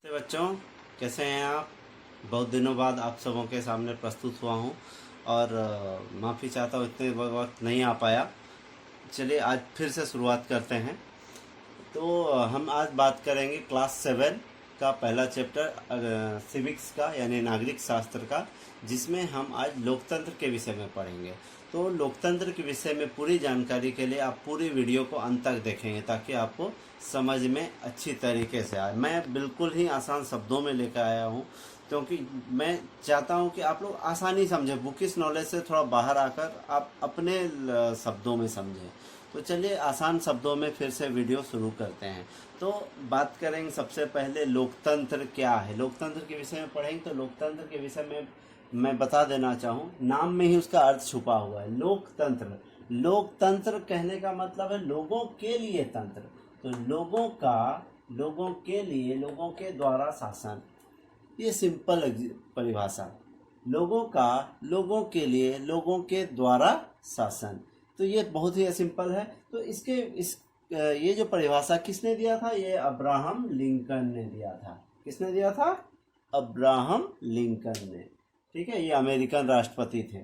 नमस्ते बच्चों, कैसे हैं आप। बहुत दिनों बाद आप सबों के सामने प्रस्तुत हुआ हूँ और माफ़ी चाहता हूँ इतने वक्त नहीं आ पाया। चलिए आज फिर से शुरुआत करते हैं। तो हम आज बात करेंगे क्लास 7 का पहला चैप्टर सिविक्स का यानी नागरिक शास्त्र का, जिसमें हम आज लोकतंत्र के विषय में पढ़ेंगे। तो लोकतंत्र के विषय में पूरी जानकारी के लिए आप पूरी वीडियो को अंत तक देखेंगे ताकि आपको समझ में अच्छी तरीके से आए। मैं बिल्कुल ही आसान शब्दों में लेकर आया हूँ क्योंकि मैं चाहता हूँ कि आप लोग आसानी समझें, बुकिश नॉलेज से थोड़ा बाहर आकर आप अपने शब्दों में समझें। तो चलिए आसान शब्दों में फिर से वीडियो शुरू करते हैं। तो बात करेंगे सबसे पहले लोकतंत्र क्या है। लोकतंत्र के विषय में पढ़ेंगे तो लोकतंत्र के विषय में मैं बता देना चाहूँ, नाम में ही उसका अर्थ छुपा हुआ है। लोकतंत्र, लोकतंत्र कहने का मतलब है लोगों के लिए तंत्र। तो लोगों का, लोगों के लिए, लोगों के द्वारा शासन, ये सिंपल परिभाषा। लोगों का, लोगों के लिए, लोगों के द्वारा शासन, तो ये बहुत ही सिंपल है। तो ये जो परिभाषा किसने दिया था, ये अब्राहम लिंकन ने दिया था। किसने दिया था? अब्राहम लिंकन ने। ठीक है, ये अमेरिकन राष्ट्रपति थे।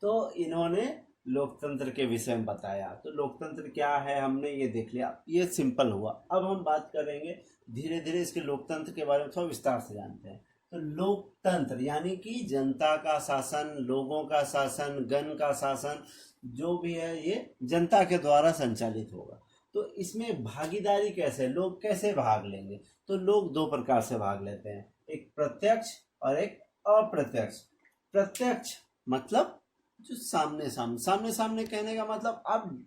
तो इन्होंने लोकतंत्र के विषय में बताया। तो लोकतंत्र क्या है हमने ये देख लिया, ये सिंपल हुआ। अब हम बात करेंगे धीरे धीरे इसके लोकतंत्र के बारे में थोड़ा विस्तार से जानते हैं। तो लोकतंत्र यानी कि जनता का शासन, लोगों का शासन, गण का शासन, जो भी है ये जनता के द्वारा संचालित होगा। तो इसमें भागीदारी कैसे, लोग कैसे भाग लेंगे? तो लोग दो प्रकार से भाग लेते हैं, एक प्रत्यक्ष और एक अप्रत्यक्ष। प्रत्यक्ष मतलब जो सामने सामने, सामने सामने कहने का मतलब अब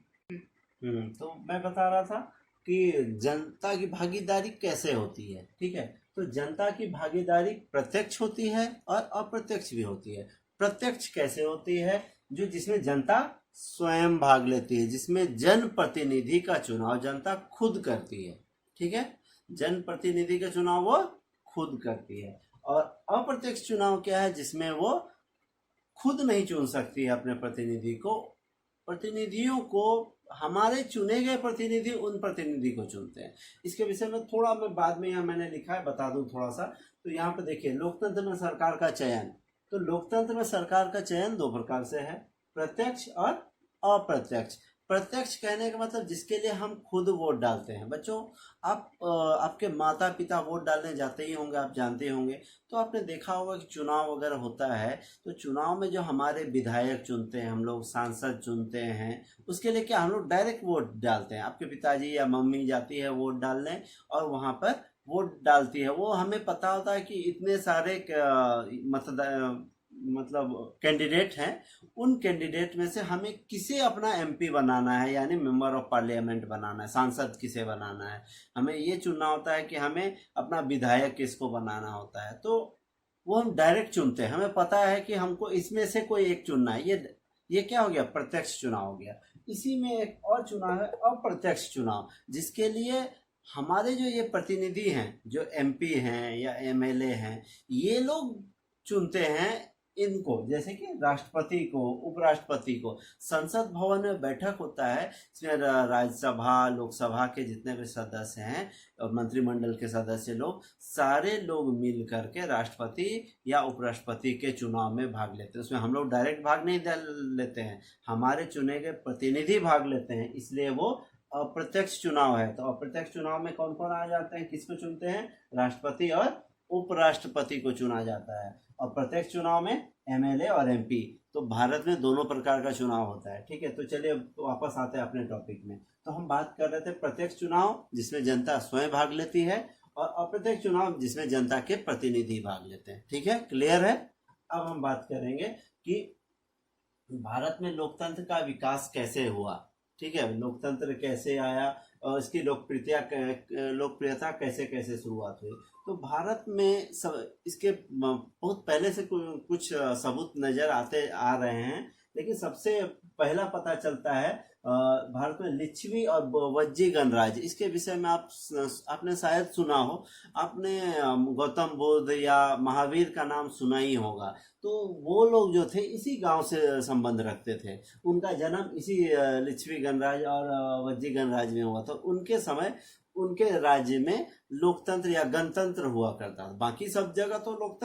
तो मैं बता रहा था कि जनता की भागीदारी कैसे होती है। ठीक है, तो जनता की भागीदारी प्रत्यक्ष होती है और अप्रत्यक्ष भी होती है। प्रत्यक्ष कैसे होती है? जो जिसमें जनता स्वयं भाग लेती है, जिसमें जन प्रतिनिधि का चुनाव जनता खुद करती है। ठीक है, जन प्रतिनिधि का चुनाव वो खुद करती है। और अप्रत्यक्ष चुनाव क्या है? जिसमें वो खुद नहीं चुन सकती है अपने प्रतिनिधि को, प्रतिनिधियों को, हमारे चुने गए प्रतिनिधि उन प्रतिनिधि को चुनते हैं। इसके विषय में थोड़ा मैं बाद में, यहाँ मैंने लिखा है, बता दूं थोड़ा सा। तो यहाँ पे देखिए, लोकतंत्र में सरकार का चयन। तो लोकतंत्र में सरकार का चयन दो प्रकार से है, प्रत्यक्ष और अप्रत्यक्ष। प्रत्यक्ष कहने का मतलब जिसके लिए हम खुद वोट डालते हैं। बच्चों, आप आपके माता पिता वोट डालने जाते ही होंगे, आप जानते ही होंगे। तो आपने देखा होगा कि चुनाव वगैरह होता है, तो चुनाव में जो हमारे विधायक चुनते हैं, हम लोग सांसद चुनते हैं, उसके लिए क्या हम लोग डायरेक्ट वोट डालते हैं। आपके पिताजी या मम्मी जाती है वोट डालने और वहाँ पर वोट डालती है। वो हमें पता होता है कि इतने सारे मतलब कैंडिडेट हैं, उन कैंडिडेट में से हमें किसे अपना एमपी बनाना है, यानी मेंबर ऑफ पार्लियामेंट बनाना है, सांसद किसे बनाना है। हमें ये चुनना होता है कि हमें अपना विधायक किसको बनाना होता है। तो वो हम डायरेक्ट चुनते हैं, हमें पता है कि हमको इसमें से कोई एक चुनना है। ये क्या हो गया? प्रत्यक्ष चुनाव हो गया। इसी में एक और चुनाव है अप्रत्यक्ष चुनाव, जिसके लिए हमारे जो ये प्रतिनिधि हैं, जो एमपी हैं या एमएलए हैं, ये लोग चुनते हैं इनको, जैसे कि राष्ट्रपति को, उपराष्ट्रपति को। संसद भवन में बैठक होता है, इसमें राज्यसभा, लोकसभा के जितने भी सदस्य हैं और मंत्रिमंडल के सदस्य लोग, सारे लोग मिल करके राष्ट्रपति या उपराष्ट्रपति के चुनाव में भाग लेते हैं। उसमें हम लोग डायरेक्ट भाग नहीं लेते हैं, हमारे चुने गए प्रतिनिधि भाग लेते हैं, इसलिए वो अप्रत्यक्ष चुनाव है। तो अप्रत्यक्ष चुनाव में कौन कौन आ जाते हैं, किसको चुनते हैं? राष्ट्रपति और उपराष्ट्रपति को चुना जाता है। और प्रत्यक्ष चुनाव में एमएलए और एमपी। तो भारत में दोनों प्रकार का चुनाव होता है। ठीक है, तो चलिए वापस आते हैं अपने टॉपिक में। तो हम बात कर रहे थे प्रत्यक्ष चुनाव जिसमें जनता स्वयं भाग लेती है, और अप्रत्यक्ष चुनाव जिसमें जनता के प्रतिनिधि भाग लेते हैं। ठीक है, क्लियर है। अब हम बात करेंगे कि भारत में लोकतंत्र का विकास कैसे हुआ। ठीक है, लोकतंत्र कैसे आया और इसकी लोकप्रियता कैसे कैसे शुरुआत हुई। तो भारत में इसके बहुत पहले से कुछ सबूत नजर आते आ रहे हैं, लेकिन सबसे पहला पता चलता है भारत में लिच्छवी और वज्जी गणराज्य। इसके विषय में आपने शायद सुना हो, आपने गौतम बुद्ध या महावीर का नाम सुना ही होगा। तो वो लोग जो थे इसी गांव से संबंध रखते थे, उनका जन्म इसी लिच्छवी गणराज्य और वज्जी गणराज्य में हुआ था। उनके समय उनके राज्य में लोकतंत्र या गणतंत्र हुआ करता था। बाकी सब जगह तो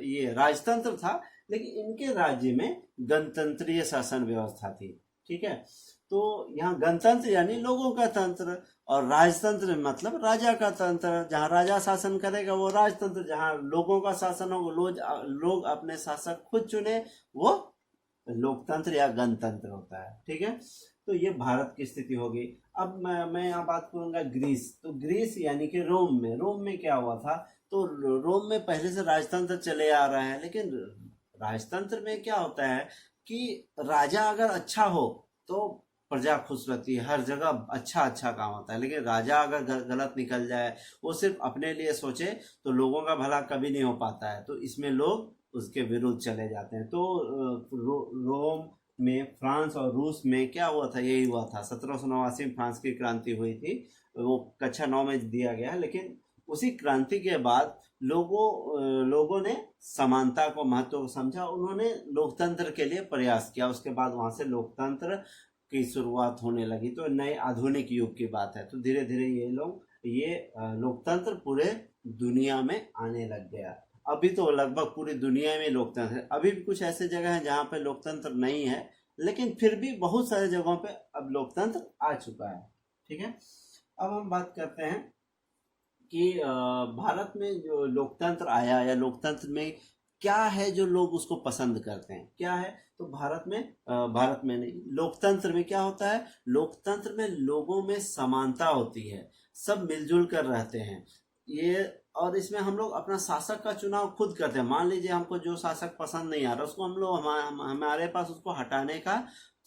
ये राजतंत्र था, लेकिन इनके राज्य में गणतंत्रीय शासन व्यवस्था थी। ठीक है, तो यहाँ गणतंत्र यानी लोगों का तंत्र, और राजतंत्र मतलब राजा का तंत्र। जहाँ राजा शासन करेगा वो राजतंत्र, जहाँ लोगों का शासन हो, लोग अपने शासक खुद चुने, वो लोकतंत्र या गणतंत्र होता है। ठीक है, तो ये भारत की स्थिति होगी। अब मैं यहाँ बात करूंगा ग्रीस। तो ग्रीस यानी कि रोम में क्या हुआ था, तो रोम में पहले से राजतंत्र चले आ रहा है, लेकिन राजतंत्र में क्या होता है कि राजा अगर अच्छा हो तो प्रजा खुश रहती है, हर जगह अच्छा अच्छा काम होता है। लेकिन राजा अगर गलत निकल जाए, वो सिर्फ अपने लिए सोचे, तो लोगों का भला कभी नहीं हो पाता है। तो इसमें लोग उसके विरुद्ध चले जाते हैं। तो रोम में, फ्रांस और रूस में क्या हुआ था, यही हुआ था। 1789 में फ्रांस की क्रांति हुई थी, वो कक्षा 9 में दिया गया है। लेकिन उसी क्रांति के बाद लोगों ने समानता को महत्व को समझा, उन्होंने लोकतंत्र के लिए प्रयास किया। उसके बाद वहां से लोकतंत्र की शुरुआत होने लगी। तो नए आधुनिक युग की बात है। तो धीरे धीरे ये लोकतंत्र पूरे दुनिया में आने लग गया। अभी तो लगभग पूरी दुनिया में लोकतंत्र है। अभी भी कुछ ऐसे जगह हैं जहाँ पे लोकतंत्र नहीं है, लेकिन फिर भी बहुत सारे जगहों पे अब लोकतंत्र आ चुका है। ठीक है, अब हम बात करते हैं कि भारत में जो लोकतंत्र आया, या लोकतंत्र में क्या है जो लोग उसको पसंद करते हैं, क्या है। तो भारत में नहीं, लोकतंत्र में क्या होता है, लोकतंत्र में लोगों में समानता होती है, सब मिलजुल कर रहते हैं। ये, और इसमें हम लोग अपना शासक का चुनाव खुद करते हैं। मान लीजिए हमको जो शासक पसंद नहीं आ रहा, उसको हम लोग हमारे पास उसको हटाने का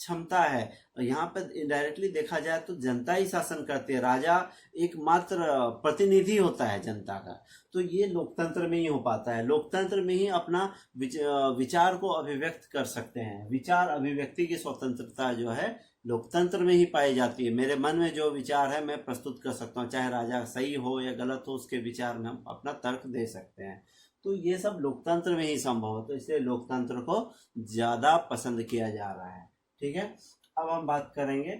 क्षमता है। यहाँ पे इनडायरेक्टली देखा जाए तो जनता ही शासन करती है, राजा एकमात्र प्रतिनिधि होता है जनता का। तो ये लोकतंत्र में ही हो पाता है। लोकतंत्र में ही अपना विचार को अभिव्यक्त कर सकते हैं। विचार अभिव्यक्ति की स्वतंत्रता जो है लोकतंत्र में ही पाई जाती है। मेरे मन में जो विचार है मैं प्रस्तुत कर सकता हूँ, चाहे राजा सही हो या गलत हो, उसके विचार में हम अपना तर्क दे सकते हैं। तो ये सब लोकतंत्र में ही संभव है। तो इसलिए लोकतंत्र को ज्यादा पसंद किया जा रहा है। ठीक है, अब हम बात करेंगे,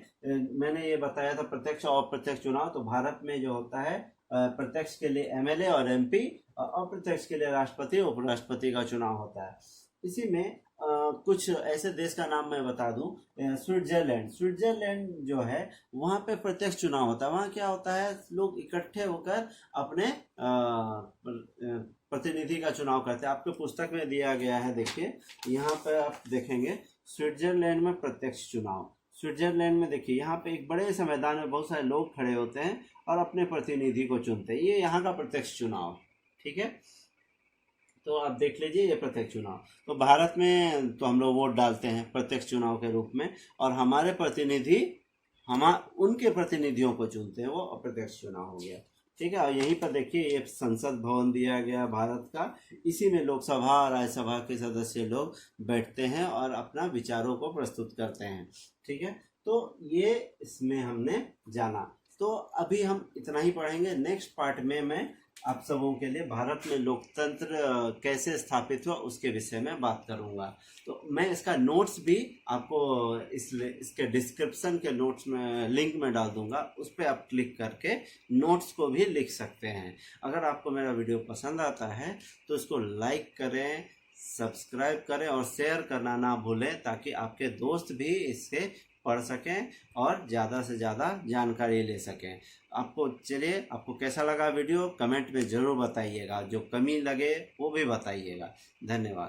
मैंने ये बताया था प्रत्यक्ष और अप्रत्यक्ष चुनाव। तो भारत में जो होता है, प्रत्यक्ष के लिए एमएलए और एमपी, और अप्रत्यक्ष के लिए राष्ट्रपति और उपराष्ट्रपति का चुनाव होता है। इसी में कुछ ऐसे देश का नाम मैं बता दूं, स्विट्जरलैंड जो है, वहाँ पे प्रत्यक्ष चुनाव होता है। वहाँ क्या होता है, लोग इकट्ठे होकर अपने प्रतिनिधि का चुनाव करते हैं। आपके पुस्तक में दिया गया है, देखिए यहाँ पे आप देखेंगे स्विट्जरलैंड में प्रत्यक्ष चुनाव। स्विट्जरलैंड में देखिए, यहाँ पे एक बड़े से मैदान में बहुत सारे लोग खड़े होते हैं और अपने प्रतिनिधि को चुनते हैं। ये यहाँ का प्रत्यक्ष चुनाव। ठीक है, तो आप देख लीजिए, ये प्रत्यक्ष चुनाव। तो भारत में तो हम लोग वोट डालते हैं प्रत्यक्ष चुनाव के रूप में, और हमारे प्रतिनिधि उनके प्रतिनिधियों को चुनते हैं, वो अप्रत्यक्ष चुनाव हो गया। ठीक है, और यहीं पर देखिए ये संसद भवन दिया गया भारत का। इसी में लोकसभा और राज्यसभा के सदस्य लोग बैठते हैं और अपना विचारों को प्रस्तुत करते हैं। ठीक है, तो ये इसमें हमने जाना। तो अभी हम इतना ही पढ़ेंगे। नेक्स्ट पार्ट में मैं आप सबों के लिए भारत में लोकतंत्र कैसे स्थापित हुआ उसके विषय में बात करूंगा। तो मैं इसका नोट्स भी आपको इसके डिस्क्रिप्शन के नोट्स में लिंक में डाल दूंगा, उस पर आप क्लिक करके नोट्स को भी लिख सकते हैं। अगर आपको मेरा वीडियो पसंद आता है तो इसको लाइक करें, सब्सक्राइब करें और शेयर करना ना भूलें, ताकि आपके दोस्त भी इससे पढ़ सकें और ज़्यादा से ज़्यादा जानकारी ले सकें। चलिए, आपको कैसा लगा वीडियो कमेंट में ज़रूर बताइएगा, जो कमी लगे वो भी बताइएगा। धन्यवाद।